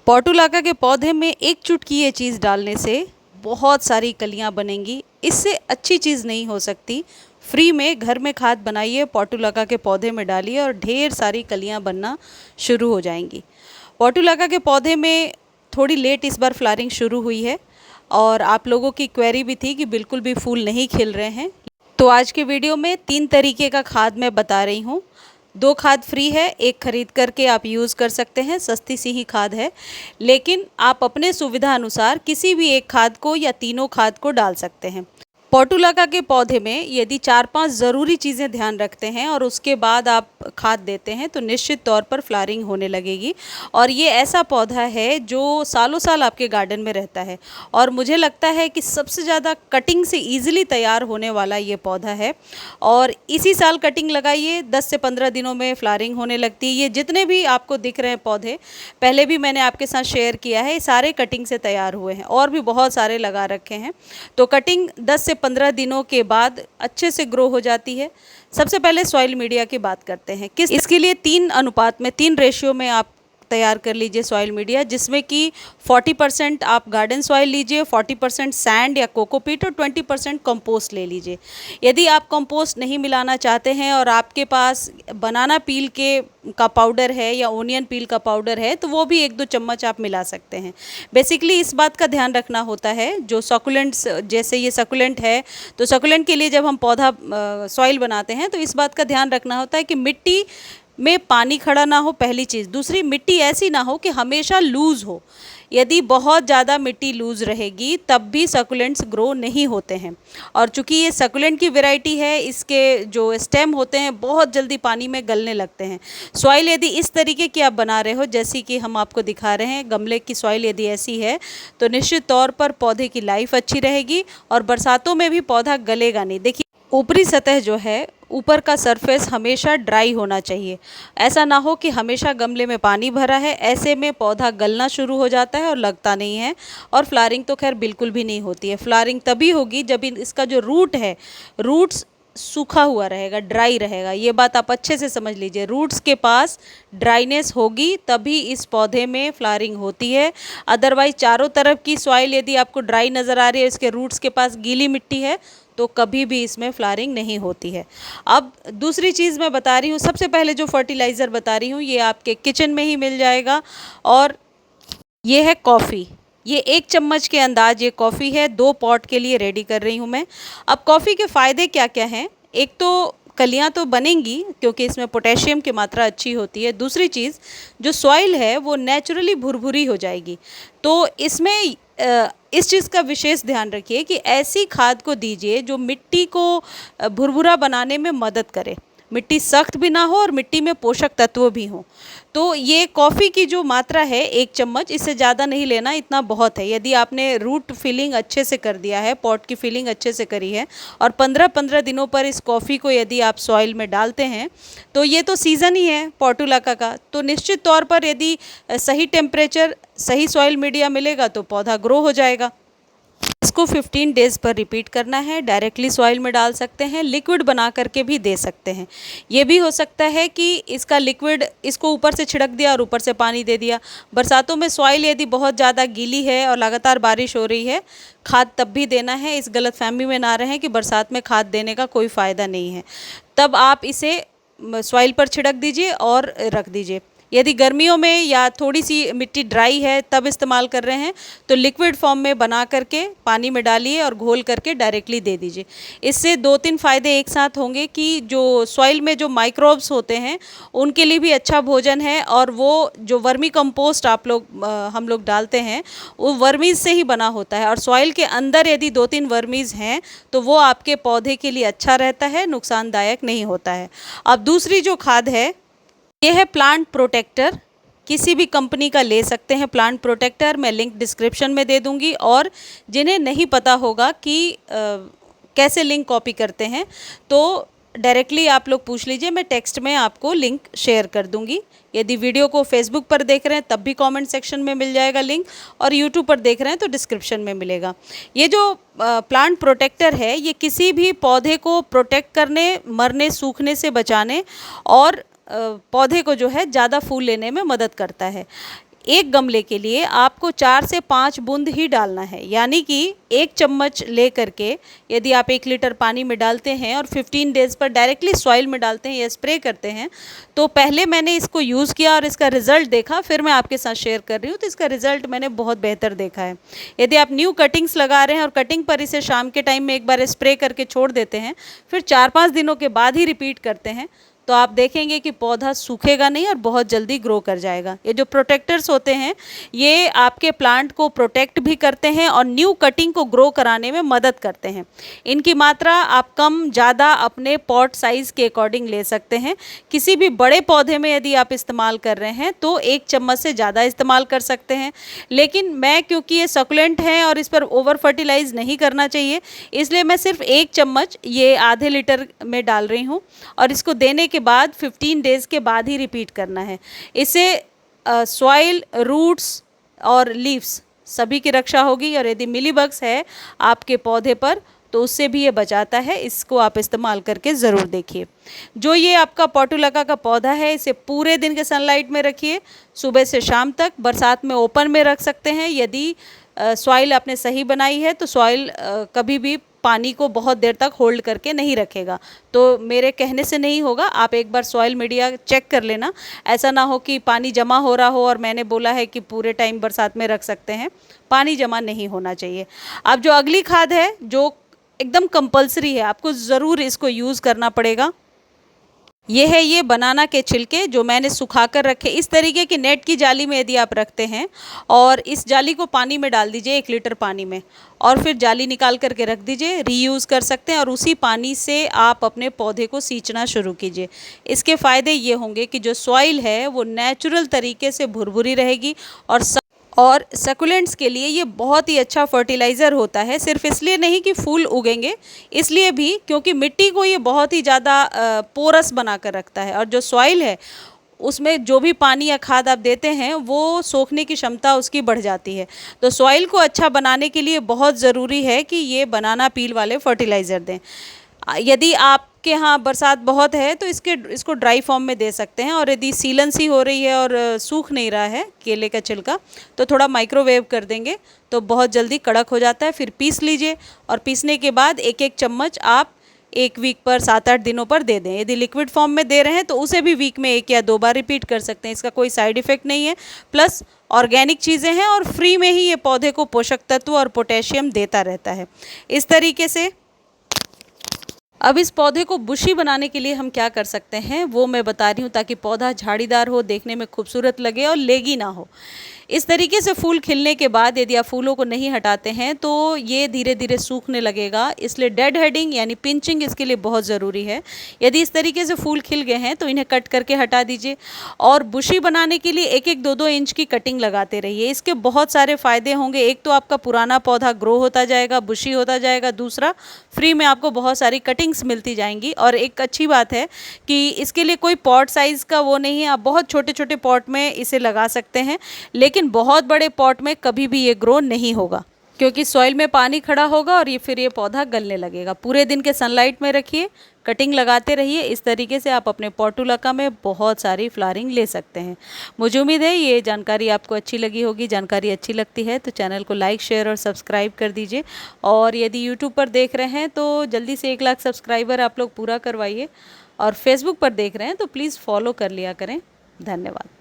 Portulaca के पौधे में एक चुटकी ये चीज़ डालने से बहुत सारी कलियां बनेंगी। इससे अच्छी चीज़ नहीं हो सकती। फ्री में घर में खाद बनाइए, पोर्टुलाका के पौधे में डालिए और ढेर सारी कलियां बनना शुरू हो जाएंगी। पोर्टुलाका के पौधे में थोड़ी लेट इस बार फ्लावरिंग शुरू हुई है और आप लोगों की क्वेरी भी थी कि बिल्कुल भी फूल नहीं खिल रहे हैं। तो आज के वीडियो में 3 तरीके का खाद मैं बता रही हूँ। 2 खाद फ्री है, एक खरीद करके आप यूज़ कर सकते हैं, सस्ती सी ही खाद है, लेकिन आप अपने सुविधा अनुसार किसी भी एक खाद को या तीनों खाद को डाल सकते हैं। पोर्टुलाका के पौधे में यदि 4-5 ज़रूरी चीज़ें ध्यान रखते हैं और उसके बाद आप खाद देते हैं तो निश्चित तौर पर फ्लावरिंग होने लगेगी। और ये ऐसा पौधा है जो सालों साल आपके गार्डन में रहता है और मुझे लगता है कि सबसे ज़्यादा कटिंग से ईजिली तैयार होने वाला ये पौधा है। और इसी साल कटिंग लगाइए, 10 से 15 दिनों में फ्लावरिंग होने लगती है। ये जितने भी आपको दिख रहे हैं पौधे, पहले भी मैंने आपके साथ शेयर किया है, सारे कटिंग से तैयार हुए हैं और भी बहुत सारे लगा रखे हैं। तो कटिंग 10 से 15 दिनों के बाद अच्छे से ग्रो हो जाती है। सबसे पहले सॉइल मीडिया की बात करते हैं। इसके लिए 3 अनुपात में 3 रेशियो में आप तैयार कर लीजिए सॉइल मीडिया, जिसमें कि 40% आप गार्डन सॉइल लीजिए, 40% सैंड या कोकोपीट और 20% कंपोस्ट ले लीजिए। यदि आप कंपोस्ट नहीं मिलाना चाहते हैं और आपके पास बनाना पील का पाउडर है या ओनियन पील का पाउडर है तो वो भी 1-2 चम्मच आप मिला सकते हैं। बेसिकली इस बात का ध्यान रखना होता है, जो सकुलेंट्स, जैसे ये सकुलेंट है तो सकुलेंट के लिए जब हम पौधा सॉइल बनाते हैं तो इस बात का ध्यान रखना होता है कि मिट्टी में पानी खड़ा ना हो, पहली चीज़। दूसरी, मिट्टी ऐसी ना हो कि हमेशा लूज़ हो। यदि बहुत ज़्यादा मिट्टी लूज़ रहेगी तब भी सकुलेंट्स ग्रो नहीं होते हैं। और चूंकि ये सकुलेंट की वैरायटी है, इसके जो स्टेम होते हैं बहुत जल्दी पानी में गलने लगते हैं। सॉइल यदि इस तरीके की आप बना रहे हो जैसी कि हम आपको दिखा रहे हैं, गमले की सॉइल यदि ऐसी है तो निश्चित तौर पर पौधे की लाइफ अच्छी रहेगी और बरसातों में भी पौधा गलेगा नहीं। देखिए, ऊपरी सतह जो है, ऊपर का सरफेस हमेशा ड्राई होना चाहिए। ऐसा ना हो कि हमेशा गमले में पानी भरा है, ऐसे में पौधा गलना शुरू हो जाता है और लगता नहीं है। और फ्लावरिंग तो खैर बिल्कुल भी नहीं होती है। फ्लावरिंग तभी होगी जब इसका जो रूट है, रूट्स सूखा हुआ रहेगा, ड्राई रहेगा। ये बात आप अच्छे से समझ लीजिए। रूट्स के पास ड्राइनेस होगी तभी इस पौधे में फ्लावरिंग होती है। अदरवाइज चारों तरफ की सॉइल यदि आपको ड्राई नज़र आ रही है, इसके रूट्स के पास गीली मिट्टी है, तो कभी भी इसमें फ्लावरिंग नहीं होती है। अब दूसरी चीज़ मैं बता रही हूँ, सबसे पहले जो फर्टिलाइज़र बता रही हूँ ये आपके किचन में ही मिल जाएगा और ये है कॉफ़ी। ये 1 चम्मच के अंदाज ये कॉफ़ी है। 2 पॉट के लिए रेडी कर रही हूँ मैं। अब कॉफ़ी के फ़ायदे क्या क्या हैं? एक तो कलियाँ तो बनेंगी क्योंकि इसमें पोटेशियम की मात्रा अच्छी होती है। दूसरी चीज़, जो सॉइल है वो नेचुरली भुरभुरी हो जाएगी। तो इसमें इस चीज़ का विशेष ध्यान रखिए कि ऐसी खाद को दीजिए जो मिट्टी को भुरभुरा बनाने में मदद करे। मिट्टी सख्त भी ना हो और मिट्टी में पोषक तत्व भी हों। तो ये कॉफ़ी की जो मात्रा है 1 चम्मच, इससे ज़्यादा नहीं लेना, इतना बहुत है। यदि आपने रूट फिलिंग अच्छे से कर दिया है, पॉट की फिलिंग अच्छे से करी है और 15-15 दिनों पर इस कॉफ़ी को यदि आप सॉइल में डालते हैं तो ये तो सीज़न ही है पोर्टुलाका का, तो निश्चित तौर पर यदि सही टेम्परेचर, सही सॉइल मीडिया मिलेगा तो पौधा ग्रो हो जाएगा। इसको 15 डेज़ पर रिपीट करना है। डायरेक्टली सॉइल में डाल सकते हैं, लिक्विड बना करके भी दे सकते हैं। ये भी हो सकता है कि इसका लिक्विड इसको ऊपर से छिड़क दिया और ऊपर से पानी दे दिया। बरसातों में सॉइल यदि बहुत ज़्यादा गीली है और लगातार बारिश हो रही है, खाद तब भी देना है। इस गलतफहमी में ना रहें कि बरसात में खाद देने का कोई फ़ायदा नहीं है। तब आप इसे सॉइल पर छिड़क दीजिए और रख दीजिए। यदि गर्मियों में या थोड़ी सी मिट्टी ड्राई है तब इस्तेमाल कर रहे हैं तो लिक्विड फॉर्म में बना करके पानी में डालिए और घोल करके डायरेक्टली दे दीजिए। इससे 2-3 फ़ायदे एक साथ होंगे कि जो सॉइल में जो माइक्रोब्स होते हैं उनके लिए भी अच्छा भोजन है और वो जो वर्मी कंपोस्ट हम लोग डालते हैं वो वर्मीज़ से ही बना होता है और सॉइल के अंदर यदि 2-3 वर्मीज़ हैं तो वो आपके पौधे के लिए अच्छा रहता है, नुकसानदायक नहीं होता है। अब दूसरी जो खाद है ये है प्लांट प्रोटेक्टर। किसी भी कंपनी का ले सकते हैं प्लांट प्रोटेक्टर, मैं लिंक डिस्क्रिप्शन में दे दूंगी। और जिन्हें नहीं पता होगा कि कैसे लिंक कॉपी करते हैं तो डायरेक्टली आप लोग पूछ लीजिए, मैं टेक्स्ट में आपको लिंक शेयर कर दूंगी। यदि वीडियो को फेसबुक पर देख रहे हैं तब भी कमेंट सेक्शन में मिल जाएगा लिंक, और यूट्यूब पर देख रहे हैं तो डिस्क्रिप्शन में मिलेगा। ये जो प्लांट प्रोटेक्टर है ये किसी भी पौधे को प्रोटेक्ट करने, मरने सूखने से बचाने और पौधे को जो है ज़्यादा फूल लेने में मदद करता है। एक गमले के लिए आपको 4 से 5 बूंद ही डालना है, यानी कि 1 चम्मच ले करके यदि आप 1 लीटर पानी में डालते हैं और 15 डेज़ पर डायरेक्टली सॉइल में डालते हैं या स्प्रे करते हैं, तो पहले मैंने इसको यूज़ किया और इसका रिज़ल्ट देखा, फिर मैं आपके साथ शेयर कर रही हूँ। तो इसका रिज़ल्ट मैंने बहुत बेहतर देखा है। यदि आप न्यू कटिंग्स लगा रहे हैं और कटिंग पर इसे शाम के टाइम में एक बार स्प्रे करके छोड़ देते हैं, फिर 4-5 दिनों के बाद ही रिपीट करते हैं, तो आप देखेंगे कि पौधा सूखेगा नहीं और बहुत जल्दी ग्रो कर जाएगा। ये जो प्रोटेक्टर्स होते हैं, ये आपके प्लांट को प्रोटेक्ट भी करते हैं और न्यू कटिंग को ग्रो कराने में मदद करते हैं। इनकी मात्रा आप कम ज़्यादा अपने पॉट साइज़ के अकॉर्डिंग ले सकते हैं। किसी भी बड़े पौधे में यदि आप इस्तेमाल कर रहे हैं तो 1 चम्मच से ज़्यादा इस्तेमाल कर सकते हैं, लेकिन मैं क्योंकि ये सकुलेंट है और इस पर ओवर फर्टिलाइज नहीं करना चाहिए, इसलिए मैं सिर्फ 1 चम्मच ये आधे लीटर में डाल रही हूँ और इसको देने के बाद 15 डेज़ के बाद ही रिपीट करना है। इससे सॉइल, रूट्स और लीव्स सभी की रक्षा होगी और यदि मिलीबग्स है आपके पौधे पर तो उससे भी ये बचाता है। इसको आप इस्तेमाल करके ज़रूर देखिए। जो ये आपका पोर्टुलाका का पौधा है, इसे पूरे दिन के सनलाइट में रखिए, सुबह से शाम तक। बरसात में ओपन में रख सकते हैं। यदि सॉइल आपने सही बनाई है तो सॉइल कभी भी पानी को बहुत देर तक होल्ड करके नहीं रखेगा। तो मेरे कहने से नहीं होगा, आप एक बार सॉइल मीडिया चेक कर लेना। ऐसा ना हो कि पानी जमा हो रहा हो और मैंने बोला है कि पूरे टाइम बरसात में रख सकते हैं। पानी जमा नहीं होना चाहिए। अब जो अगली खाद है, जो एकदम कंपलसरी है, आपको ज़रूर इसको यूज़ करना पड़ेगा, ये है ये बनाना के छिलके जो मैंने सुखा कर रखे। इस तरीके की नेट की जाली में यदि आप रखते हैं और इस जाली को पानी में डाल दीजिए 1 लीटर पानी में, और फिर जाली निकाल करके रख दीजिए, रीयूज़ कर सकते हैं और उसी पानी से आप अपने पौधे को सींचना शुरू कीजिए। इसके फ़ायदे ये होंगे कि जो सॉइल है वो नेचुरल तरीके से भुरभुरी रहेगी और सकुलेंट्स के लिए ये बहुत ही अच्छा फर्टिलाइज़र होता है। सिर्फ इसलिए नहीं कि फूल उगेंगे, इसलिए भी क्योंकि मिट्टी को ये बहुत ही ज़्यादा पोरस बना कर रखता है और जो सॉइल है उसमें जो भी पानी या खाद आप देते हैं वो सोखने की क्षमता उसकी बढ़ जाती है। तो सॉइल को अच्छा बनाने के लिए बहुत ज़रूरी है कि ये बनाना पील वाले फर्टिलाइज़र दें। यदि आपके यहाँ बरसात बहुत है तो इसको ड्राई फॉर्म में दे सकते हैं, और यदि सीलन सी हो रही है और सूख नहीं रहा है केले का छिलका, तो थोड़ा माइक्रोवेव कर देंगे तो बहुत जल्दी कड़क हो जाता है। फिर पीस लीजिए और पीसने के बाद 1-1 चम्मच आप 1 वीक पर 7-8 दिनों पर दे दें। यदि लिक्विड फॉर्म में दे रहे हैं तो उसे भी वीक में 1 या 2 बार रिपीट कर सकते हैं। इसका कोई साइड इफ़ेक्ट नहीं है, प्लस ऑर्गेनिक चीज़ें हैं और फ्री में ही ये पौधे को पोषक तत्व और पोटेशियम देता रहता है। इस तरीके से अब इस पौधे को बुशी बनाने के लिए हम क्या कर सकते हैं वो मैं बता रही हूँ, ताकि पौधा झाड़ीदार हो, देखने में खूबसूरत लगे और लेगी ना हो। इस तरीके से फूल खिलने के बाद यदि आप फूलों को नहीं हटाते हैं तो ये धीरे धीरे सूखने लगेगा, इसलिए डेड हेडिंग यानी पिंचिंग इसके लिए बहुत ज़रूरी है। यदि इस तरीके से फूल खिल गए हैं तो इन्हें कट करके हटा दीजिए और बुशी बनाने के लिए 1-1, 2-2 इंच की कटिंग लगाते रहिए। इसके बहुत सारे फ़ायदे होंगे। एक तो आपका पुराना पौधा ग्रो होता जाएगा, बुशी होता जाएगा, दूसरा फ्री में आपको बहुत सारी कटिंग्स मिलती जाएंगी। और एक अच्छी बात है कि इसके लिए कोई पॉट साइज़ का वो नहीं है, आप बहुत छोटे छोटे पॉट में इसे लगा सकते हैं, लेकिन बहुत बड़े पॉट में कभी भी ये ग्रो नहीं होगा क्योंकि सॉइल में पानी खड़ा होगा और ये पौधा गलने लगेगा। पूरे दिन के सनलाइट में रखिए, कटिंग लगाते रहिए। इस तरीके से आप अपने पोर्टुलाका में बहुत सारी फ्लावरिंग ले सकते हैं। मुझे उम्मीद है ये जानकारी आपको अच्छी लगी होगी। जानकारी अच्छी लगती है तो चैनल को लाइक, शेयर और सब्सक्राइब कर दीजिए। और यदि यूट्यूब पर देख रहे हैं तो जल्दी से 1 लाख सब्सक्राइबर आप लोग पूरा करवाइए, और फेसबुक पर देख रहे हैं तो प्लीज़ फॉलो कर लिया करें। धन्यवाद।